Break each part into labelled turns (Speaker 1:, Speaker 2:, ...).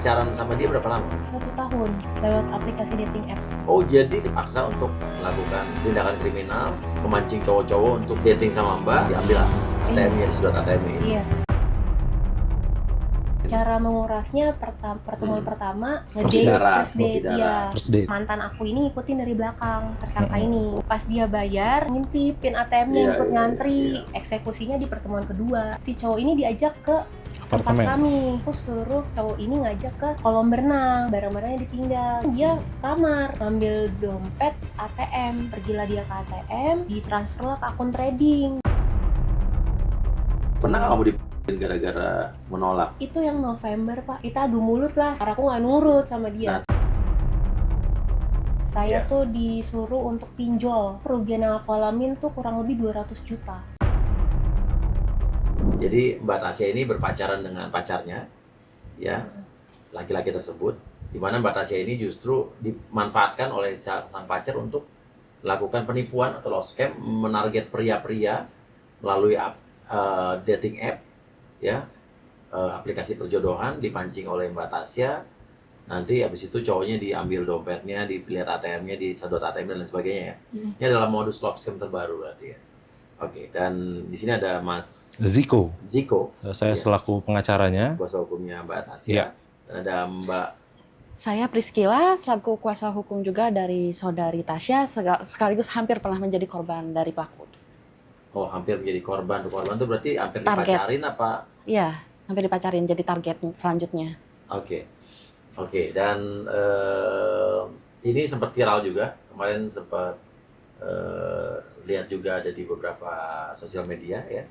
Speaker 1: pacaran sama dia berapa lama?
Speaker 2: 1 tahun lewat aplikasi dating apps.
Speaker 1: Oh, jadi dipaksa untuk melakukan tindakan kriminal, memancing cowok-cowok untuk dating sama Mbak, diambil ATM-nya, disedot ATM-nya itu.
Speaker 2: Iya. Cara mengurasnya pertemuan pertama
Speaker 1: First
Speaker 2: date. Iya.
Speaker 3: First date.
Speaker 2: Mantan aku ini ngikutin dari belakang tersangka ini. Pas dia bayar, ngintip pin ATM-nya,
Speaker 1: Iya,
Speaker 2: ikut
Speaker 1: iya,
Speaker 2: ngantri.
Speaker 1: iya.
Speaker 2: Eksekusinya di pertemuan kedua. Si cowok ini diajak ke tempat
Speaker 3: Apartemen.
Speaker 2: kami. Aku suruh cowok ini ngajak ke kolam berenang, barang-barangnya ditinggal. Dia ke kamar, ngambil dompet ATM. Pergilah dia ke ATM, ditransferlah ke akun trading.
Speaker 1: Pernah nggak kamu diputusin gara-gara menolak?
Speaker 2: Itu yang November, Pak. Kita adu mulut lah, karena aku nggak nurut sama dia. Saya tuh disuruh untuk pinjol. Kerugian yang aku alamin tuh kurang lebih 200 juta.
Speaker 1: Jadi Mbak Tasya ini berpacaran dengan pacarnya, ya, laki-laki tersebut, di mana Mbak Tasya ini justru dimanfaatkan oleh sang pacar untuk melakukan penipuan atau love scam, menarget pria-pria melalui dating app, ya, aplikasi perjodohan, dipancing oleh Mbak Tasya. Nanti habis itu cowoknya diambil dompetnya, dipelihara ATM-nya, disedot ATM dan lain sebagainya ya. Ini adalah modus love scam terbaru berarti ya. Oke, dan di sini ada Mas
Speaker 3: Ziko.
Speaker 1: Iya.
Speaker 3: Saya selaku pengacaranya.
Speaker 1: Kuasa hukumnya Mbak Tasya.
Speaker 3: Iya.
Speaker 1: Dan ada Mbak.
Speaker 4: Saya Priscila, selaku kuasa hukum juga dari saudari Tasya, sekaligus hampir pernah menjadi korban dari pelaku.
Speaker 1: Oh, hampir menjadi korban. Korban itu berarti hampir
Speaker 4: Target.
Speaker 1: dipacarin apa?
Speaker 4: Iya, hampir dipacarin jadi target selanjutnya.
Speaker 1: Oke. Dan ini sempat viral juga. Kemarin sempat lihat juga ada di beberapa sosial media ya.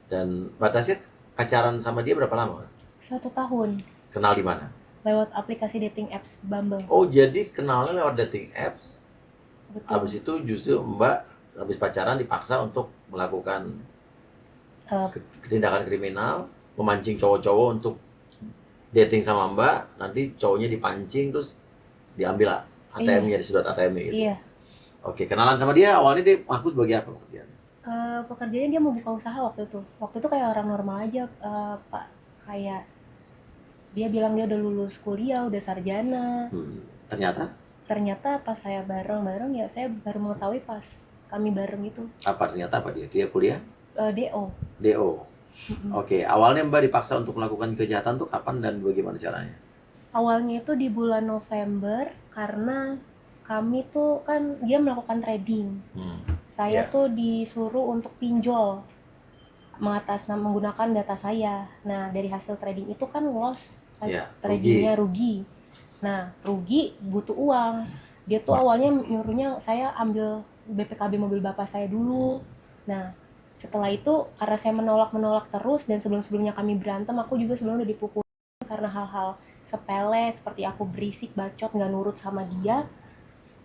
Speaker 1: Dan Mbak Tasya pacaran sama dia berapa lama?
Speaker 2: 1 tahun
Speaker 1: Kenal di mana?
Speaker 2: lewat aplikasi dating apps Bumble.
Speaker 1: Oh, jadi kenalnya lewat dating apps.
Speaker 2: Betul.
Speaker 1: Habis itu justru Mbak habis pacaran dipaksa untuk melakukan
Speaker 2: Eh,
Speaker 1: tindakan kriminal, memancing cowok-cowok untuk dating sama Mbak, nanti cowoknya dipancing terus diambil ATM-nya, disedot ATM-nya gitu.
Speaker 2: Iya.
Speaker 1: Oke, kenalan sama dia awalnya dia ngaku sebagai apa pekerjaan?
Speaker 2: Pekerjaannya dia mau buka usaha waktu itu. Waktu itu kayak orang normal aja, Pak. Kayak dia bilang dia udah lulus kuliah, udah sarjana.
Speaker 1: Ternyata
Speaker 2: Pas saya bareng ya, saya baru mengetahui pas kami bareng itu.
Speaker 1: ternyata apa dia kuliah
Speaker 2: DO.
Speaker 1: DO. Oke, awalnya Mbak dipaksa untuk melakukan kejahatan tuh kapan dan bagaimana caranya?
Speaker 2: Awalnya itu di bulan November karena kami tuh kan dia melakukan trading. Saya
Speaker 1: Iya.
Speaker 2: tuh disuruh untuk pinjol menggunakan data saya. Nah, dari hasil trading itu kan loss,
Speaker 1: Iya,
Speaker 2: tradingnya rugi. Nah, rugi butuh uang. Dia tuh awalnya nyuruhnya saya ambil BPKB mobil bapak saya dulu. Nah, setelah itu karena saya menolak terus dan sebelum-sebelumnya kami berantem, aku juga sebelumnya udah dipukul karena hal-hal sepele seperti aku berisik, bacot, nggak nurut sama dia.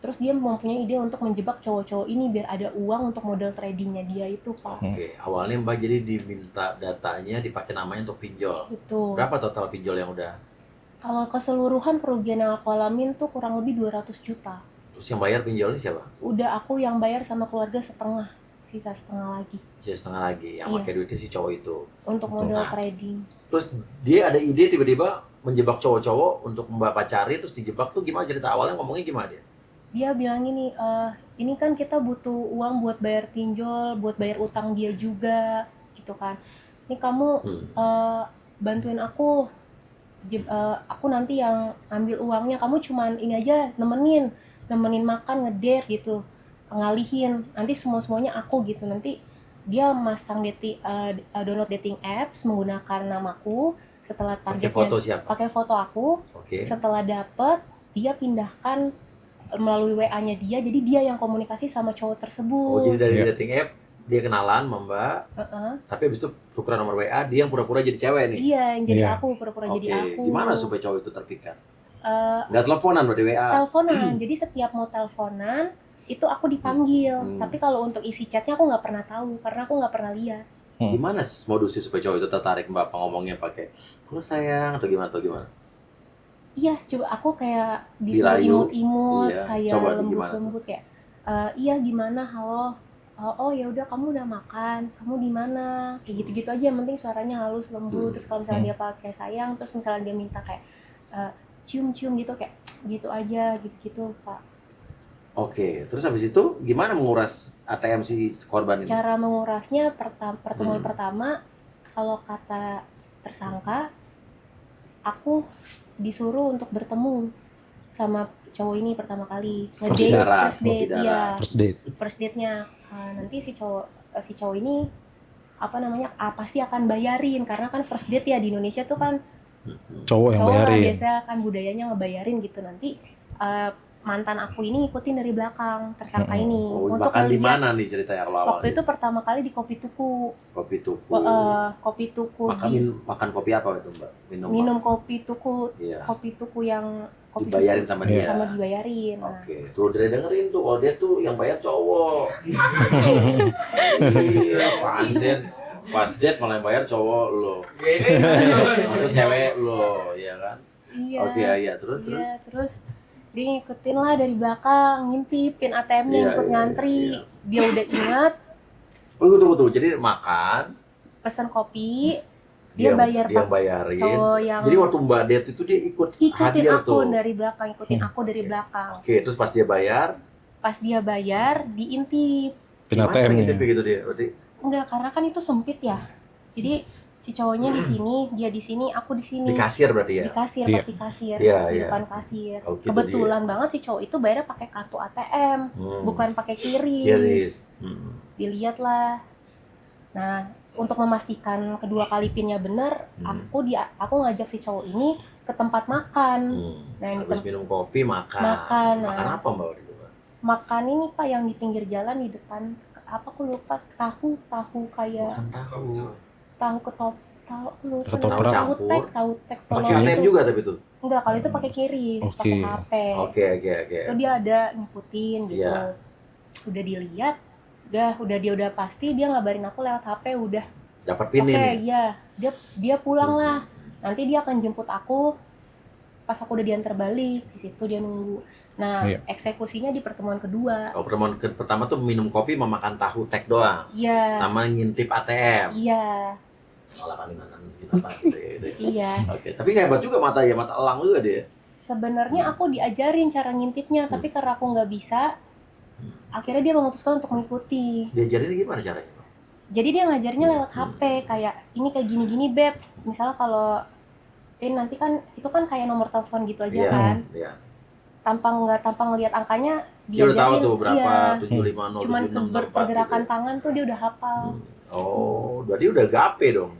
Speaker 2: Terus dia mempunyai ide untuk menjebak cowok-cowok ini biar ada uang untuk modal tradingnya dia itu, Pak.
Speaker 1: Oke, awalnya Mbak jadi diminta datanya, dipakai namanya untuk pinjol.
Speaker 2: Itu.
Speaker 1: Berapa total pinjol yang udah?
Speaker 2: Kalau keseluruhan kerugian yang aku alamin tuh kurang lebih 200 juta.
Speaker 1: Terus yang bayar pinjolnya siapa?
Speaker 2: Udah aku yang bayar sama keluarga setengah, sisa setengah lagi
Speaker 1: Jadi setengah lagi, yang
Speaker 2: Iya.
Speaker 1: pakai duitnya si cowok itu.
Speaker 2: untuk modal
Speaker 1: Nah.
Speaker 2: trading.
Speaker 1: Terus dia ada ide tiba-tiba menjebak cowok-cowok untuk Mbak pacari, terus dijebak tuh gimana cerita awalnya, ngomongnya gimana dia?
Speaker 2: Dia bilang ini kan kita butuh uang buat bayar pinjol, buat bayar utang dia juga, gitu kan. Ini kamu bantuin aku, aku nanti yang ambil uangnya, kamu cuman ini aja nemenin makan, ngedate gitu, ngalihin, nanti semuanya aku gitu. Nanti dia masang download dating apps menggunakan namaku. Setelah
Speaker 1: Pakai
Speaker 2: targetnya
Speaker 1: foto siapa?
Speaker 2: pakai foto aku.
Speaker 1: Oke.
Speaker 2: Setelah dapet, dia pindahkan melalui WA-nya dia, jadi dia yang komunikasi sama cowok
Speaker 1: Oh,
Speaker 2: tersebut.
Speaker 1: jadi dari
Speaker 3: Iya.
Speaker 1: dating app dia kenalan sama Mbak, tapi habis itu tukeran nomor WA, dia yang pura-pura jadi cewek nih.
Speaker 2: Iya, yang jadi
Speaker 3: Iya.
Speaker 2: aku, pura-pura
Speaker 1: Oke,
Speaker 2: jadi aku.
Speaker 1: gimana supaya cowok itu terpikat?
Speaker 2: Eh,
Speaker 1: Nggak teleponan berarti WA.
Speaker 2: teleponan, jadi setiap mau teleponan itu aku dipanggil. Tapi kalau untuk isi chatnya aku nggak pernah tahu, karena aku nggak pernah lihat.
Speaker 1: Gimana modusnya supaya cowok itu tertarik Mbak, ngomongnya pakai halo sayang atau gimana?
Speaker 2: Iya, coba aku kayak disuruh
Speaker 1: Dirayu.
Speaker 2: imut-imut,
Speaker 1: Iya,
Speaker 2: kayak
Speaker 1: coba
Speaker 2: lembut-lembut kayak iya gimana, halo. Oh ya udah, kamu udah makan, kamu di mana, kayak gitu-gitu aja. Yang penting suaranya halus lembut. Terus kalau misalnya dia pakai sayang, terus misalnya dia minta kayak cium-cium gitu, kayak gitu aja, gitu-gitu Pak.
Speaker 1: Oke, terus habis itu gimana menguras ATM si korban ini?
Speaker 2: Cara mengurasnya pertemuan
Speaker 1: Hmm.
Speaker 2: pertama, kalau kata tersangka, aku disuruh untuk bertemu sama cowok ini pertama kali.
Speaker 3: First
Speaker 2: Ngedate,
Speaker 1: date.
Speaker 2: first date,
Speaker 1: Darat.
Speaker 2: iya.
Speaker 3: First date.
Speaker 2: First date-nya. Nanti si cowok ini pasti akan bayarin, karena kan first date ya di Indonesia tuh kan
Speaker 3: Cowok yang
Speaker 2: cowok lah
Speaker 3: bayarin.
Speaker 2: biasanya kan budayanya ngebayarin gitu. Nanti mantan aku ini ngikutin dari belakang tersangka
Speaker 3: Mm-mm.
Speaker 2: ini
Speaker 1: Oh,
Speaker 2: untuk
Speaker 1: makan di
Speaker 2: ngeliat.
Speaker 1: mana nih ceritanya kalau awalnya?
Speaker 2: Waktu itu pertama kali di kopi tuku.
Speaker 1: Kopi tuku.
Speaker 2: Kopi tuku
Speaker 1: Makan kopi apa itu Mbak?
Speaker 2: minum kopi tuku,
Speaker 1: Iya.
Speaker 2: kopi tuku yang kopi
Speaker 1: Dibayarin
Speaker 2: susu
Speaker 1: sama
Speaker 3: Iya.
Speaker 1: dia.
Speaker 2: sama dibayarin. Nah,
Speaker 1: Oke, tuh dia dengerin tuh, kalau dia tuh yang bayar cowok. Iya, pas date malah yang bayar cowok lo. Atau cewek lo, ya kan?
Speaker 2: iya.
Speaker 1: Oke, iya, terus.
Speaker 2: Iya, terus dia ngikutin lah dari belakang, ngintipin ATM-nya,
Speaker 1: Iya,
Speaker 2: ikut
Speaker 1: iya,
Speaker 2: ngantri.
Speaker 1: iya.
Speaker 2: Dia udah ingat,
Speaker 1: Oh, tunggu. Jadi makan,
Speaker 2: pesen kopi, dia bayar
Speaker 1: dia
Speaker 2: pak
Speaker 1: bayarin.
Speaker 2: cowok yang
Speaker 1: Jadi waktu Mbak date itu dia
Speaker 2: ikutin
Speaker 1: hadir
Speaker 2: aku
Speaker 1: tuh.
Speaker 2: dari belakang, ikutin aku dari belakang.
Speaker 1: Oke, terus pas dia bayar,
Speaker 2: Pas dia bayar, diintip.
Speaker 3: Pin
Speaker 1: gimana
Speaker 3: ATM-nya.
Speaker 1: ngintip gitu dia? Berarti
Speaker 2: Enggak, karena kan itu sempit ya. Jadi si cowoknya di sini, dia di sini, aku di sini.
Speaker 1: di kasir berarti ya?
Speaker 2: Di kasir,
Speaker 3: Iya.
Speaker 2: pasti kasir,
Speaker 1: Iya,
Speaker 2: di
Speaker 1: iya.
Speaker 2: depan kasir.
Speaker 1: Oh, gitu
Speaker 2: Kebetulan banget si cowok itu bayarnya pakai kartu ATM, bukan pakai
Speaker 1: Kiris.
Speaker 2: Dilihat lah. Nah, untuk memastikan kedua kali pinnya benar, aku ngajak si cowok ini ke tempat makan. Nah, ini
Speaker 1: Habis minum kopi, makan.
Speaker 2: Makan,
Speaker 1: Makan
Speaker 2: nah.
Speaker 1: apa Mbak waktu itu, Mbak?
Speaker 2: makan ini Pak yang di pinggir jalan di depan, apa aku lupa, tahu kayak
Speaker 1: Makan tahu.
Speaker 2: tahu ketop, tahu aku lupa.
Speaker 3: Ketoprak.
Speaker 2: Tahu tek
Speaker 1: Pakai
Speaker 2: telur
Speaker 1: ATM
Speaker 2: itu.
Speaker 1: juga tapi tuh.
Speaker 2: Enggak, kalau itu pakai kiris,
Speaker 3: Oke.
Speaker 2: pakai HP.
Speaker 1: Oke.
Speaker 2: Itu dia ada ngikutin gitu.
Speaker 1: Iya.
Speaker 2: Udah dilihat, udah dia udah pasti dia ngabarin aku lewat HP udah.
Speaker 1: Dapat
Speaker 2: Oke,
Speaker 1: pin ini.
Speaker 2: iya. Dia pulang lah. Nanti dia akan jemput aku pas aku udah diantar balik. Di situ dia nunggu. Nah,
Speaker 3: Iya.
Speaker 2: eksekusinya di pertemuan kedua.
Speaker 1: Oh, pertemuan pertama tuh minum kopi sama makan tahu tek doang.
Speaker 2: Iya.
Speaker 1: Sama ngintip ATM.
Speaker 2: Iya.
Speaker 1: Malah makan gitu ya.
Speaker 2: Iya.
Speaker 1: Oke, tapi hebat juga mata elang juga dia.
Speaker 2: Sebenarnya aku diajarin cara ngintipnya, tapi karena aku nggak bisa, akhirnya dia memutuskan untuk mengikuti.
Speaker 1: Diajarin gimana caranya?
Speaker 2: Jadi dia ngajarnya lewat HP, kayak ini kayak gini-gini beb. Misalnya kalau nanti kan itu kan kayak nomor telepon gitu aja
Speaker 1: Iya,
Speaker 2: kan.
Speaker 1: iya.
Speaker 2: Tanpa ngelihat angkanya,
Speaker 1: Dia udah tahu
Speaker 2: diajarin.
Speaker 1: tuh berapa
Speaker 2: Iya.
Speaker 1: 750
Speaker 2: Cuman
Speaker 1: 7664
Speaker 2: pergerakan
Speaker 1: gitu.
Speaker 2: tangan tuh dia udah hafal.
Speaker 1: Oh, berarti udah gape dong.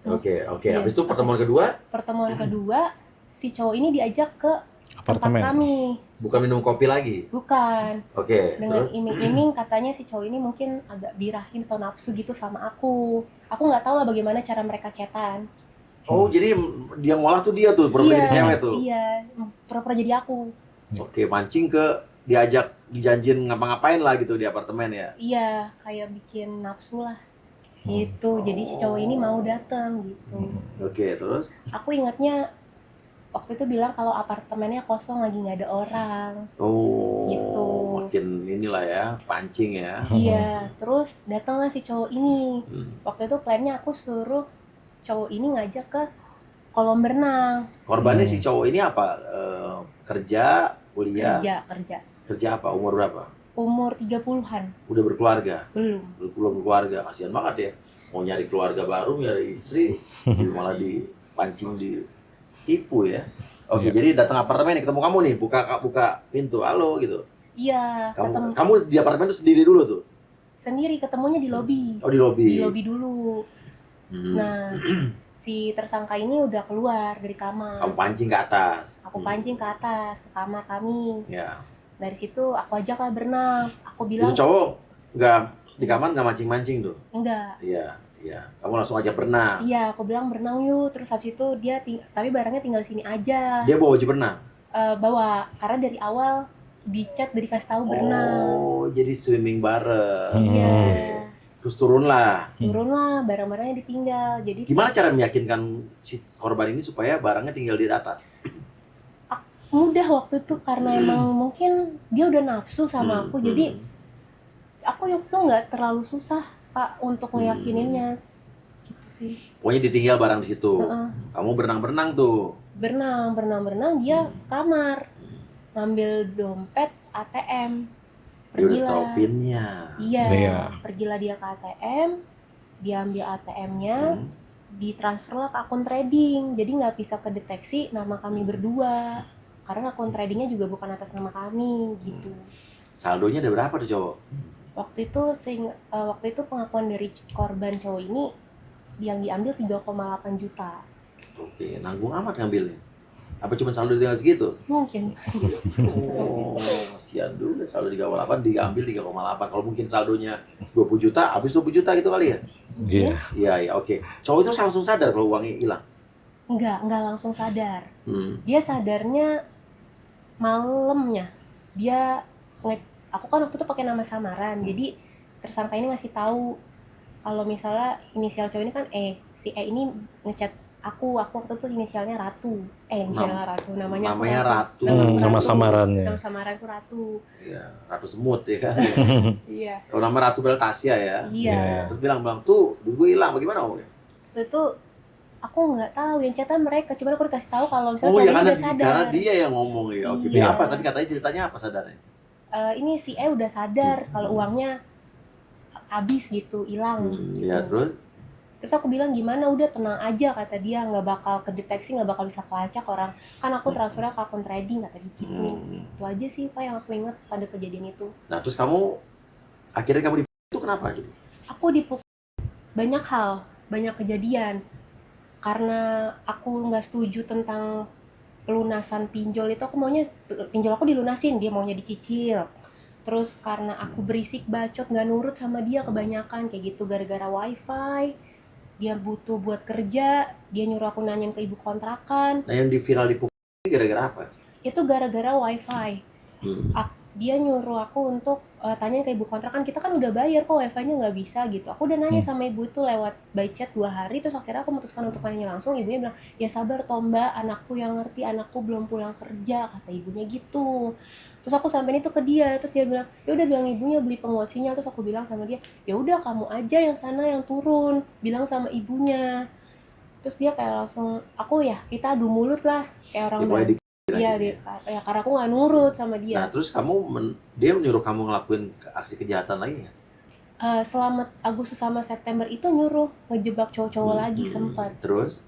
Speaker 1: Oke.
Speaker 2: Iya.
Speaker 1: Habis itu pertemuan kedua
Speaker 2: Pertemuan kedua, si cowok ini diajak ke tempat
Speaker 3: Apartemen.
Speaker 2: kami.
Speaker 1: bukan minum kopi lagi.
Speaker 2: Bukan.
Speaker 1: Oke.
Speaker 2: Dengan
Speaker 1: Terus
Speaker 2: iming-iming katanya si cowok ini mungkin agak birahin atau nafsu gitu sama aku. Aku nggak tahu lah bagaimana cara mereka chatan.
Speaker 1: oh, jadi dia ngolah tuh dia tuh, pura-pura jadi cewek tuh.
Speaker 2: Iya, pura-pura jadi aku.
Speaker 1: Oke, mancing ke diajak dijanjin ngapa-ngapain lah gitu di apartemen ya.
Speaker 2: Iya, kayak bikin nafsu lah. Gitu. Jadi si cowok ini mau datang gitu.
Speaker 1: Oke, terus
Speaker 2: Aku ingatnya waktu itu bilang kalau apartemennya kosong, lagi nggak ada orang. Gitu.
Speaker 1: makin inilah ya, pancing ya.
Speaker 2: Iya, terus datanglah si cowok ini.
Speaker 1: Hmm.
Speaker 2: Waktu itu plannya aku suruh cowok ini ngajak ke kolam berenang.
Speaker 1: Korbannya si cowok ini apa? Kerja, kuliah, kerja apa? Umur berapa?
Speaker 2: Umur 30-an.
Speaker 1: Udah berkeluarga?
Speaker 2: Belum.
Speaker 1: Belum berkeluarga, kasihan banget ya. Mau nyari keluarga baru, nyari istri, malah dipancing, ditipu ya. Oke,
Speaker 3: Iya.
Speaker 1: jadi datang apartemen nih, ketemu kamu nih, buka pintu, halo gitu.
Speaker 2: Iya, ketemu
Speaker 1: Kamu di apartemen tuh sendiri dulu tuh?
Speaker 2: sendiri, ketemunya di lobi.
Speaker 1: Oh, di lobi.
Speaker 2: Di lobi dulu.
Speaker 1: Hmm.
Speaker 2: Nah, si tersangka ini udah keluar dari kamar.
Speaker 1: Kamu pancing ke atas.
Speaker 2: Aku pancing ke atas, ke kamar kami.
Speaker 1: Ya.
Speaker 2: Dari situ aku ajaklah berenang. Aku
Speaker 1: Itu
Speaker 2: bilang
Speaker 1: cowok nggak di kamar nggak mancing-mancing tuh?
Speaker 2: enggak.
Speaker 1: Iya, iya. Kamu langsung ajak berenang.
Speaker 2: Iya, aku bilang berenang yuk. Terus habis itu dia tapi barangnya tinggal sini aja.
Speaker 1: Dia bawa baju berenang.
Speaker 2: Bawa, karena dari awal di chat dikasih tahu berenang.
Speaker 1: Oh, jadi swimming bareng.
Speaker 2: Iya.
Speaker 1: Terus turun lah.
Speaker 2: Turun lah, barang-barangnya ditinggal. Jadi
Speaker 1: Gimana cara meyakinkan si korban ini supaya barangnya tinggal di atas?
Speaker 2: mudah waktu itu karena emang mungkin dia udah nafsu sama aku. Jadi aku waktu itu nggak terlalu susah Pak untuk meyakininnya. Gitu sih.
Speaker 1: Pokoknya ditinggal barang di situ.
Speaker 2: Heeh.
Speaker 1: Kamu berenang-berenang tuh.
Speaker 2: Berenang dia ke kamar ngambil dompet ATM.
Speaker 1: Dia udah tahu
Speaker 2: Pergilah.
Speaker 1: pinnya.
Speaker 2: Iya,
Speaker 3: Iya.
Speaker 2: pergilah dia ke ATM, diambil ATM-nya,
Speaker 1: Hmm.
Speaker 2: ditransferlah ke akun trading. Jadi nggak bisa kedeteksi nama kami berdua. Karena akun tradingnya juga bukan atas nama kami gitu.
Speaker 1: Saldonya ada berapa tuh cowok?
Speaker 2: Waktu itu pengakuan dari korban cowok ini yang diambil 3,8 juta.
Speaker 1: Oke, nanggung amat ngambilnya. Apa cuma saldo tinggal segitu?
Speaker 2: Mungkin.
Speaker 1: Oh, kasihan juga saldo 3,8 diambil 3,8. Kalau mungkin saldonya 20 juta, habis 20 juta gitu kali ya?
Speaker 3: Iya.
Speaker 1: Iya, iya, oke. Cowok itu langsung sadar kalau uangnya hilang.
Speaker 2: Enggak langsung sadar.
Speaker 1: Hmm.
Speaker 2: Dia sadarnya malamnya. Aku kan waktu itu pakai nama samaran. Jadi tersangka ini ngasih tahu kalau misalnya inisial cowok ini kan si E ini ngechat aku waktu itu inisialnya Ratu. Inisialnya Ratu, namanya
Speaker 1: Ratu.
Speaker 3: Nama samarannya.
Speaker 2: Nama samaranku Ratu.
Speaker 1: Iya, Ratu Semut ya kan.
Speaker 2: Iya.
Speaker 1: Oh, nama Ratu Bel Tasya ya.
Speaker 2: Iya.
Speaker 1: Terus bilang, tuh duit gue hilang, bagaimana ngomongnya?
Speaker 2: Itu aku nggak tahu yang chatan mereka, cuma aku dikasih tahu kalau misalnya
Speaker 1: Oh ya,
Speaker 2: cowoknya
Speaker 1: karena,
Speaker 2: udah sadar.
Speaker 1: karena dia yang ngomong ya. Oke,
Speaker 2: Iya.
Speaker 1: apa? Tapi katanya ceritanya apa sadarnya?
Speaker 2: Ini si E udah sadar kalau uangnya habis gitu, hilang. Gitu.
Speaker 1: Iya, terus?
Speaker 2: Terus aku bilang gimana, udah tenang aja kata dia, nggak bakal kedeteksi, nggak bakal bisa kelacak orang, kan aku transfernya ke akun trading kata dia gitu. Itu aja sih Pak yang aku ingat pada kejadian itu.
Speaker 1: Nah, terus akhirnya kamu itu kenapa gitu?
Speaker 2: Aku dipukul banyak hal, banyak kejadian, karena aku nggak setuju tentang pelunasan pinjol itu. Aku maunya pinjol aku dilunasin, dia maunya dicicil. Terus karena aku berisik bacot, nggak nurut sama dia kebanyakan kayak gitu, gara-gara wifi dia butuh buat kerja, dia nyuruh aku nanyain ke ibu kontrakan.
Speaker 1: Nah, yang viral di ini gara-gara apa?
Speaker 2: Itu gara-gara wifi. Dia nyuruh aku untuk tanyain ke ibu kontrakan, kita kan udah bayar kok wifi-nya nggak bisa gitu. Aku udah nanya sama ibu itu lewat by chat 2 hari, terus akhirnya aku memutuskan untuk nanya langsung. Ibunya bilang, ya sabar Tomba, anakku yang ngerti, anakku belum pulang kerja, kata ibunya gitu. Terus aku sampein itu ke dia, terus dia bilang, ya udah bilang ibunya beli penguat sinyal. Terus aku bilang sama dia, ya udah kamu aja yang sana yang turun, bilang sama ibunya. Terus dia kayak langsung, kita adu mulut lah kayak orang
Speaker 1: Ya,
Speaker 2: iya dia, ya karena aku nggak nurut sama dia.
Speaker 1: Nah, terus dia menyuruh kamu ngelakuin aksi kejahatan lagi ya?
Speaker 2: Selama Agustus sama September itu nyuruh ngejebak cowok-cowok lagi sempat.
Speaker 1: Terus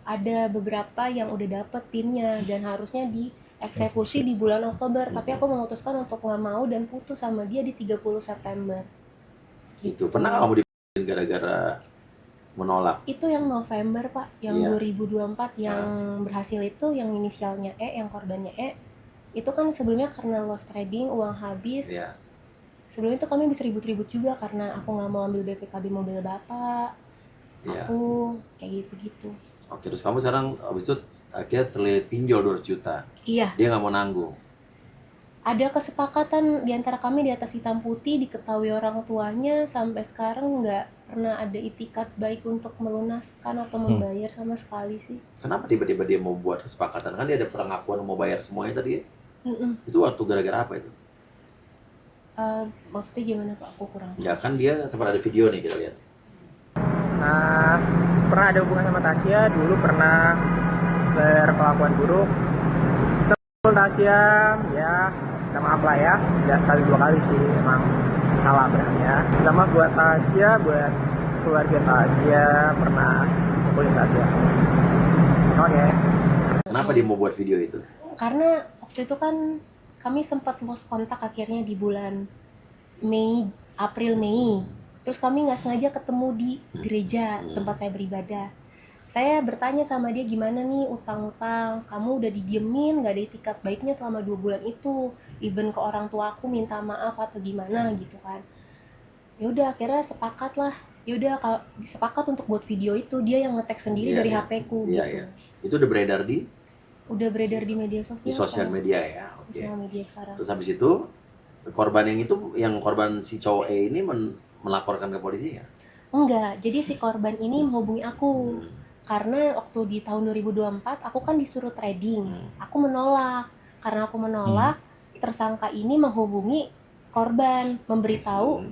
Speaker 2: ada beberapa yang udah dapet pinnya dan harusnya dieksekusi di bulan Oktober, tapi aku memutuskan untuk nggak mau dan putus sama dia di 30 September.
Speaker 1: Gitu. Pernah kamu diputusin gara-gara menolak?
Speaker 2: Itu yang November Pak, yang
Speaker 1: Iya.
Speaker 2: 2024 yang berhasil itu, yang inisialnya E, yang korbannya E. Itu kan sebelumnya karena loss trading, uang habis.
Speaker 1: Iya.
Speaker 2: Sebelumnya itu kami bisa ribut-ribut juga karena aku nggak mau ambil BPKB mobil bapak.
Speaker 1: Iya.
Speaker 2: Aku kayak gitu-gitu.
Speaker 1: Oke, terus kamu sekarang habis itu akhirnya terlilit pinjol 200 juta.
Speaker 2: Iya.
Speaker 1: Dia nggak mau nanggung.
Speaker 2: Ada kesepakatan di antara kami di atas hitam putih, diketahui orang tuanya, sampai sekarang nggak pernah ada itikat baik untuk melunaskan atau membayar sama sekali sih.
Speaker 1: Kenapa tiba-tiba dia mau buat kesepakatan? Kan dia ada pengakuan mau bayar semuanya tadi ya? Itu waktu gara-gara apa itu?
Speaker 2: Maksudnya gimana Pak? Aku kurang.
Speaker 1: Ya kan dia sempat ada video nih, kita lihat.
Speaker 5: Nah, pernah ada hubungan sama Tasya, dulu pernah berkelakuan buruk. Sebelum Tasya, ya minta maaf lah ya, tidak sekali 2 kali sih, emang salah berarti. Minta maaf buat Tasya, buat keluarga Tasya, pernah mukulin Tasya. Oke.
Speaker 1: Kenapa dia mau buat video itu?
Speaker 2: Karena waktu itu kan kami sempat lost kontak akhirnya di bulan April Mei. Terus kami nggak sengaja ketemu di gereja tempat saya beribadah. Saya bertanya sama dia, gimana nih utang-utang, kamu udah didiemin, nggak ada itikat baiknya selama 2 bulan itu, even ke orang tua aku minta maaf atau gimana gitu kan. Ya udah akhirnya sepakat lah, ya udah sepakat untuk buat video itu, dia yang nge-tag sendiri dari HP-ku gitu.
Speaker 1: Iya. Itu udah beredar
Speaker 2: Udah beredar di media sosial.
Speaker 1: di sosial
Speaker 2: kan?
Speaker 1: media ya. Oke.
Speaker 2: Sosial media sekarang.
Speaker 1: Terus habis itu yang korban si cowok E ini melaporkan ke polisi nggak?
Speaker 2: Enggak, jadi si korban ini menghubungi aku. Karena waktu di tahun 2024 aku kan disuruh trading. Aku menolak. Karena aku menolak, tersangka ini menghubungi korban, memberitahu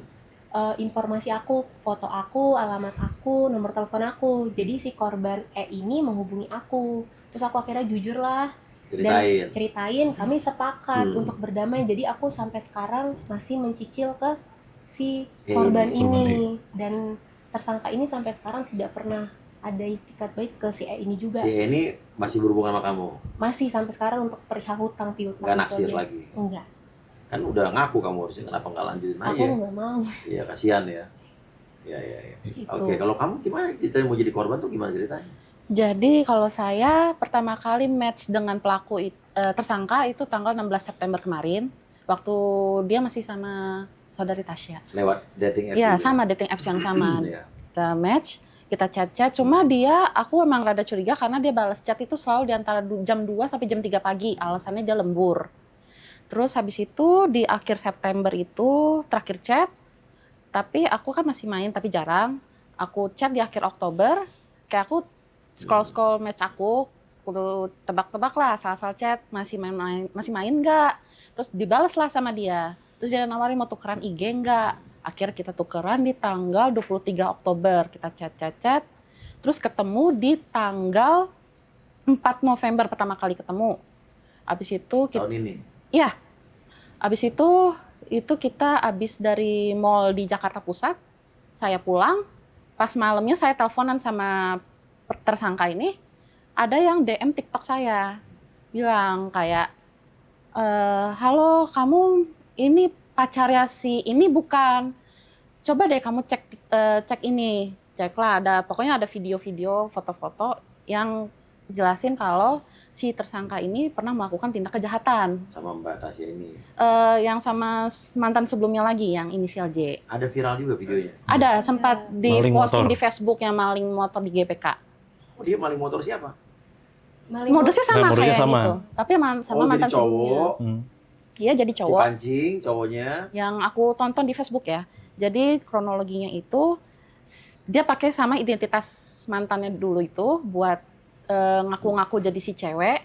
Speaker 2: informasi aku, foto aku, alamat aku, nomor telepon aku. Jadi si korban ini menghubungi aku. Terus aku akhirnya jujur lah dan ceritain, kami sepakat untuk berdamai. Jadi aku sampai sekarang masih mencicil ke si korban ini, dan tersangka ini sampai sekarang tidak pernah ada itikat baik ke si ini juga.
Speaker 1: Si ini masih berhubungan sama kamu?
Speaker 2: Masih sampai sekarang untuk perihal hutang piutang.
Speaker 1: Nggak naksir lagi?
Speaker 2: Enggak.
Speaker 1: Kan udah ngaku kamu, harusnya kenapa nggak lanjutin aja?
Speaker 2: Aku nggak mau.
Speaker 1: Iya, kasihan ya. Iya.
Speaker 2: Gitu.
Speaker 1: Oke, kalau kamu gimana? Kita mau jadi korban tuh gimana ceritanya?
Speaker 4: Jadi kalau saya pertama kali match dengan pelaku tersangka itu tanggal 16 September kemarin, waktu dia masih sama saudari Tasya.
Speaker 1: Lewat dating app?
Speaker 4: Iya,
Speaker 1: juga?
Speaker 4: sama dating apps yang sama.
Speaker 1: Iya.
Speaker 4: Kita match, kita chat-chat, cuma aku emang rada curiga karena dia balas chat itu selalu di antara jam 2 sampai jam 3 pagi, alasannya dia lembur. Terus habis itu di akhir September itu terakhir chat, tapi aku kan masih main tapi jarang. Aku chat di akhir Oktober, kayak aku scroll match aku tebak-tebak lah asal-asal chat, masih main nggak? Terus dibalas lah sama dia. Terus dia nawarin mau tukeran IG nggak? Akhirnya kita tukeran di tanggal 23 Oktober, kita chat. Terus ketemu di tanggal 4 November pertama kali ketemu. Abis itu kita,
Speaker 1: tahun ini?
Speaker 4: Iya. Abis itu kita abis dari mall di Jakarta Pusat, saya pulang. Pas malamnya saya teleponan sama tersangka ini, ada yang DM TikTok saya, bilang kayak, halo kamu ini pacarnya si ini bukan? Coba deh kamu cek ini, ceklah pokoknya ada video-video, foto-foto yang jelasin kalau si tersangka ini pernah melakukan tindak kejahatan.
Speaker 1: Sama Mbak Tasya ini?
Speaker 4: Yang sama mantan sebelumnya lagi, yang inisial J.
Speaker 1: Ada viral juga videonya?
Speaker 4: Ada, sempat
Speaker 3: motor.
Speaker 4: di-posting di Facebook yang maling motor di GPK.
Speaker 1: Oh, dia maling motor siapa?
Speaker 4: Modusnya sama
Speaker 3: modusnya
Speaker 4: kayak
Speaker 3: sama.
Speaker 4: gitu, tapi sama mantan
Speaker 1: jadi cowok,
Speaker 4: sebelumnya. Iya, jadi cowok.
Speaker 1: dipancing cowoknya.
Speaker 4: Yang aku tonton di Facebook ya. Jadi kronologinya itu dia pakai sama identitas mantannya dulu itu buat ngaku-ngaku jadi si cewek,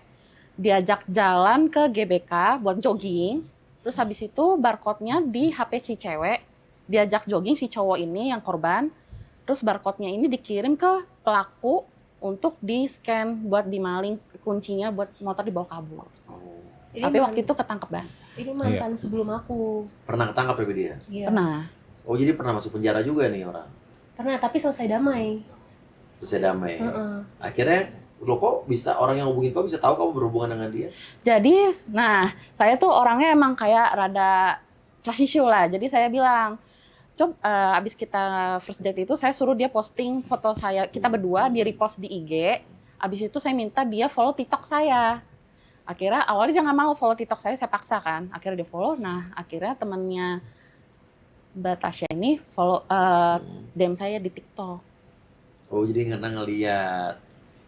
Speaker 4: diajak jalan ke GBK buat jogging. Terus habis itu barcode-nya di HP si cewek, diajak jogging si cowok ini yang korban. Terus barcode-nya ini dikirim ke pelaku untuk di-scan buat dimaling kuncinya buat motor dibawa kabur.
Speaker 1: Oh.
Speaker 4: Tapi waktu itu ketangkep bas.
Speaker 2: Ini mantan sebelum aku.
Speaker 1: Pernah ketangkap ya dia?
Speaker 2: Iya.
Speaker 4: Pernah.
Speaker 1: Oh, jadi pernah masuk penjara juga nih orang?
Speaker 2: Pernah, tapi selesai damai.
Speaker 1: Bisa damai. Akhirnya, lo kok bisa, orang yang hubungin kau bisa tahu kamu berhubungan dengan dia?
Speaker 4: Jadi, saya tuh orangnya emang kayak rada trust issue lah. Jadi saya bilang, abis kita first date itu saya suruh dia posting foto saya, kita berdua, di repost di IG. Abis itu saya minta dia follow TikTok saya. Akhirnya awalnya dia nggak mau follow TikTok saya paksa kan. Akhirnya dia follow. Nah, akhirnya temannya Mbak Tasya ini follow DM saya di TikTok.
Speaker 1: Oh, jadi karena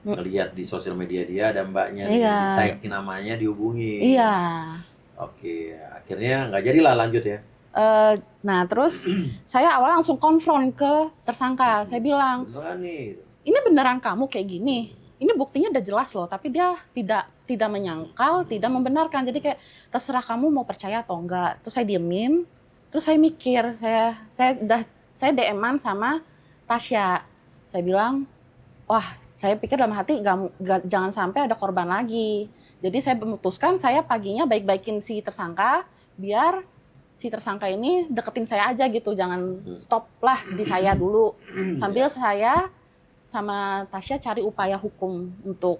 Speaker 1: ngelihat di sosial media dia ada mbaknya,
Speaker 4: Iya.
Speaker 1: di tag namanya, dihubungi.
Speaker 4: Iya.
Speaker 1: Oke, akhirnya nggak jadilah lanjut ya?
Speaker 4: Nah, terus saya awal langsung konfront ke tersangka. Saya bilang,
Speaker 1: Beneran nih?
Speaker 4: ini beneran kamu kayak gini? Ini buktinya udah jelas loh, tapi dia tidak menyangkal, tidak membenarkan. Jadi kayak terserah kamu mau percaya atau enggak. Terus saya diemin, terus saya mikir, saya DM-an sama Tasya. Saya bilang, wah, saya pikir dalam hati jangan sampai ada korban lagi. Jadi saya memutuskan saya paginya baik-baikin si tersangka, biar si tersangka ini deketin saya aja gitu, jangan stop lah di saya dulu. Sambil saya sama Tasya cari upaya hukum untuk.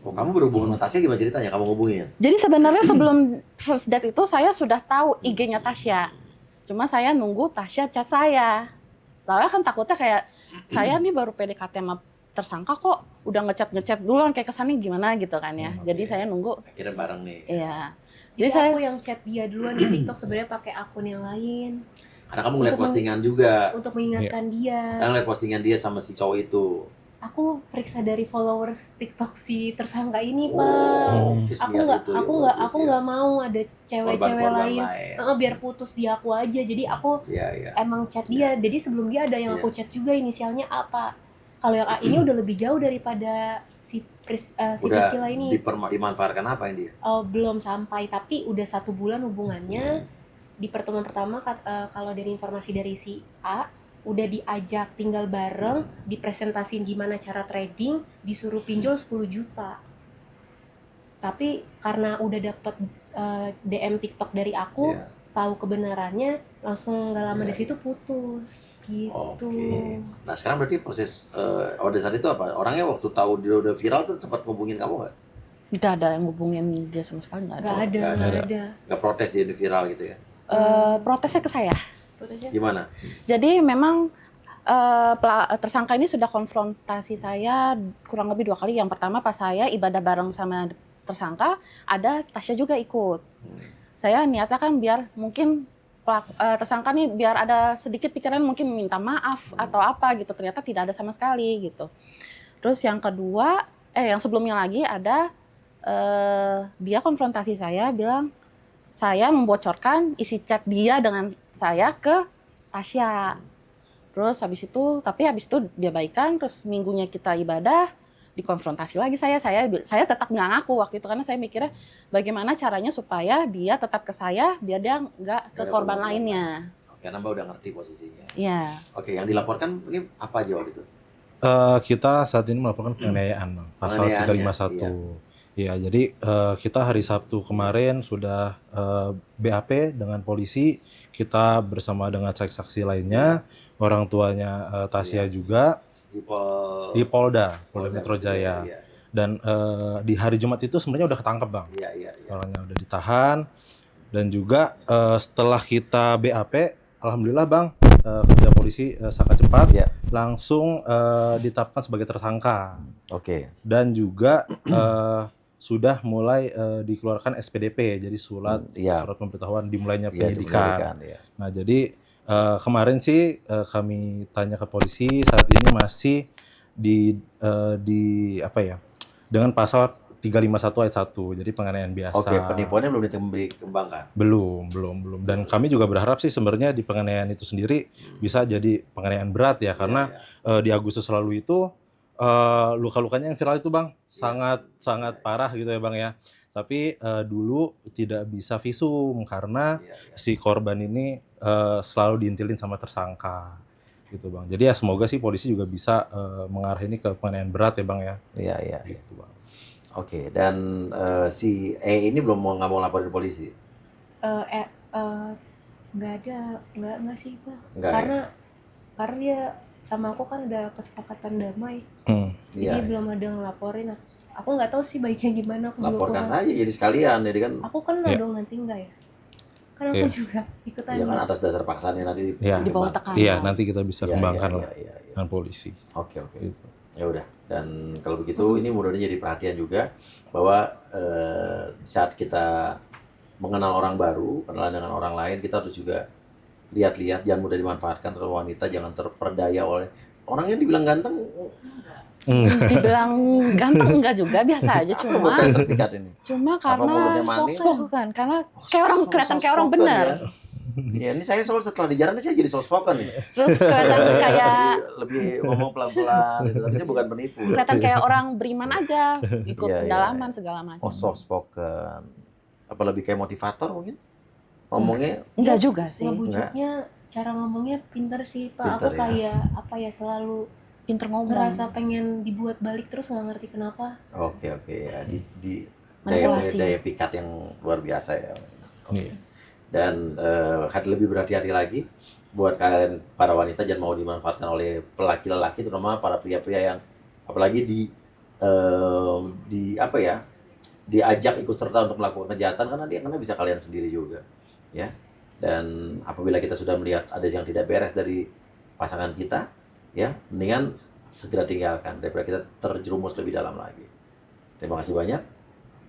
Speaker 1: Oh, kamu berhubungan sama Tasya gimana ceritanya? Kamu hubungin?
Speaker 4: Jadi sebenarnya sebelum first date itu saya sudah tahu IG-nya Tasya. Cuma saya nunggu Tasya chat saya. Soalnya kan takutnya kayak saya nih baru PDKT sama tersangka kok udah ngechat duluan, kayak kesannya gimana gitu kan ya. Jadi saya nunggu.
Speaker 1: Akhirnya bareng nih.
Speaker 4: Iya.
Speaker 2: Jadi aku yang chat dia duluan di TikTok sebenarnya pakai akun yang lain.
Speaker 1: Karena kamu ngeliat postingan juga.
Speaker 2: Untuk mengingatkan dia.
Speaker 1: Karena ngeliat postingan dia sama si cowok itu.
Speaker 2: Aku periksa dari followers TikTok si tersangka ini,
Speaker 1: Oh,
Speaker 2: Pak. Aku
Speaker 1: ya.
Speaker 2: nggak mau ada cewek-cewek
Speaker 1: Korban-korban
Speaker 2: lain. Biar putus di aku aja. Jadi aku
Speaker 1: Iya.
Speaker 2: emang chat dia. Jadi sebelum dia ada yang aku chat juga, inisialnya apa. Kalau yang A ini udah lebih jauh daripada si Priscilla ini.
Speaker 1: Dimanfaatkan apa yang dia?
Speaker 2: Belum sampai, tapi udah 1 bulan hubungannya. di pertemuan pertama kalau dari informasi dari si A udah diajak tinggal bareng, dipresentasiin gimana cara trading, disuruh pinjol 10 juta. Tapi karena udah dapet DM TikTok dari aku,
Speaker 1: Iya.
Speaker 2: tahu kebenarannya, langsung nggak lama
Speaker 1: Iya,
Speaker 2: dari situ putus gitu.
Speaker 1: Oke. Nah sekarang berarti proses pada saat itu apa? Orangnya waktu tahu dia udah viral tuh sempat hubungin kamu nggak?
Speaker 4: Nggak ada yang hubungin dia sama sekali, nggak ada.
Speaker 2: Nggak ada,
Speaker 1: nggak
Speaker 2: nggak
Speaker 1: ada.
Speaker 2: ada.
Speaker 1: Nggak protes dia udah viral gitu ya?
Speaker 4: Protesnya ke saya.
Speaker 2: Protesnya
Speaker 1: Gimana?
Speaker 4: Jadi memang tersangka ini sudah konfrontasi saya kurang lebih 2 kali. Yang pertama pas saya ibadah bareng sama tersangka, ada Tasya juga ikut. Saya niatnya kan biar mungkin tersangka nih biar ada sedikit pikiran mungkin minta maaf atau apa gitu. Ternyata tidak ada sama sekali gitu. Terus yang kedua, yang sebelumnya lagi ada dia konfrontasi saya bilang saya membocorkan isi chat dia dengan saya ke Tasya. Terus habis itu dia baikan, terus minggunya kita ibadah, dikonfrontasi lagi saya tetap nggak ngaku waktu itu karena saya mikirnya bagaimana caranya supaya dia tetap ke saya biar dia nggak ke
Speaker 1: Nggak ada
Speaker 4: korban
Speaker 1: korban
Speaker 4: lainnya.
Speaker 1: Oke, Mbak udah ngerti posisinya.
Speaker 4: Iya.
Speaker 1: Oke, yang dilaporkan ini apa aja waktu itu?
Speaker 3: Kita saat ini melakukan penganiayaan, Bang. Pasal
Speaker 1: Penganiayaannya,
Speaker 3: 351. Iya, jadi kita hari Sabtu kemarin sudah BAP dengan polisi, kita bersama dengan saksi-saksi lainnya, orang tuanya Tasya juga di Polda Metro Jaya.
Speaker 1: Iya.
Speaker 3: Dan di hari Jumat itu sebenarnya udah ketangkep, Bang.
Speaker 1: Iya.
Speaker 3: Orangnya udah ditahan. Dan juga setelah kita BAP, alhamdulillah, Bang, kerja polisi sangat cepat,
Speaker 1: Iya.
Speaker 3: langsung ditetapkan sebagai tersangka.
Speaker 1: Oke.
Speaker 3: Dan juga sudah mulai dikeluarkan SPDP, jadi surat pemberitahuan dimulainya penyidikan.
Speaker 1: Iya.
Speaker 3: Nah, jadi kemarin sih kami tanya ke polisi, saat ini masih dengan pasal 351 ayat 1, jadi penganiayaan biasa.
Speaker 1: Oke, penipuannya belum dikembangkan.
Speaker 3: Belum. Dan kami juga berharap sih sebenarnya di penganiayaan itu sendiri bisa jadi penganiayaan berat ya, karena di Agustus lalu itu luka-lukanya yang viral itu, Bang, sangat parah gitu ya, Bang ya. Tapi dulu tidak bisa visum karena si korban ini selalu diintilin sama tersangka gitu, Bang. Jadi ya semoga sih polisi juga bisa mengarah ini ke penganiayaan berat ya, Bang ya.
Speaker 1: Iya.
Speaker 3: Gitu, Bang.
Speaker 1: Oke, dan si E ini nggak mau laporin polisi?
Speaker 2: Nggak sih Pak.
Speaker 1: Nggak,
Speaker 2: Karena dia sama aku kan ada kesepakatan damai.
Speaker 1: Iya.
Speaker 2: Jadi belum ada ngelaporin. Aku nggak tahu sih baiknya gimana. Aku
Speaker 1: Laporkan
Speaker 2: juga
Speaker 1: saja jadi sekalian, jadi kan.
Speaker 2: aku kan dong nanti enggak ya. Kan aku juga ikutan.
Speaker 1: Ya kan atas dasar paksanya nanti
Speaker 4: Di bawah tekanan.
Speaker 3: Iya, nanti kita bisa kembangkan lah
Speaker 1: Iya.
Speaker 3: dengan polisi.
Speaker 1: Oke.
Speaker 3: Gitu.
Speaker 1: Ya udah. Dan kalau begitu ini mudah-mudahan jadi perhatian juga bahwa saat kita mengenal orang baru, kenalan dengan orang lain, kita harus juga lihat-lihat, jangan mudah dimanfaatkan, terutama wanita jangan terperdaya oleh orangnya dibilang ganteng.
Speaker 4: Dibilang ganteng enggak juga, biasa aja cuma
Speaker 1: Bukan terpikat ini.
Speaker 4: cuma
Speaker 1: Apa mulutnya
Speaker 4: karena
Speaker 1: manis?
Speaker 4: bukan karena kayak orang kelihatan kayak orang benar.
Speaker 1: Ya, ini saya soal setelah di jalan ini saya jadi soft spoken nih.
Speaker 4: Terus kelihatan kayak
Speaker 1: Lebih ngomong pelan-pelan gitu. Tapi saya bukan penipu.
Speaker 4: kelihatan kayak orang beriman aja, ikut
Speaker 1: Iya,
Speaker 4: pendalaman segala macam.
Speaker 1: Oh, soft spoken. Apa lebih kayak motivator mungkin? Ngomongnya
Speaker 4: Enggak juga sih.
Speaker 2: Ngebujuknya, cara ngomongnya pinter sih Pak.
Speaker 1: Pinter,
Speaker 2: Aku kayak selalu
Speaker 4: Pinter ngomong.
Speaker 2: ngerasa pengen dibuat balik terus nggak ngerti kenapa.
Speaker 1: oke ya di
Speaker 4: Manipulasi.
Speaker 1: daya pikat yang luar biasa ya.
Speaker 3: Iya.
Speaker 1: Dan lebih berhati-hati lagi buat kalian para wanita, jangan mau dimanfaatkan oleh lelaki-lelaki, terutama para pria-pria yang apalagi diajak ikut serta untuk melakukan kejahatan, karena bisa kalian sendiri juga ya. Dan apabila kita sudah melihat ada yang tidak beres dari pasangan kita ya, mendingan segera tinggalkan daripada kita terjerumus lebih dalam lagi. Terima kasih banyak.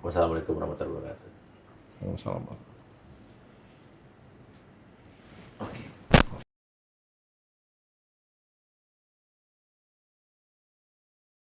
Speaker 1: Wassalamualaikum warahmatullahi wabarakatuh.
Speaker 3: Assalamualaikum.
Speaker 1: Oke.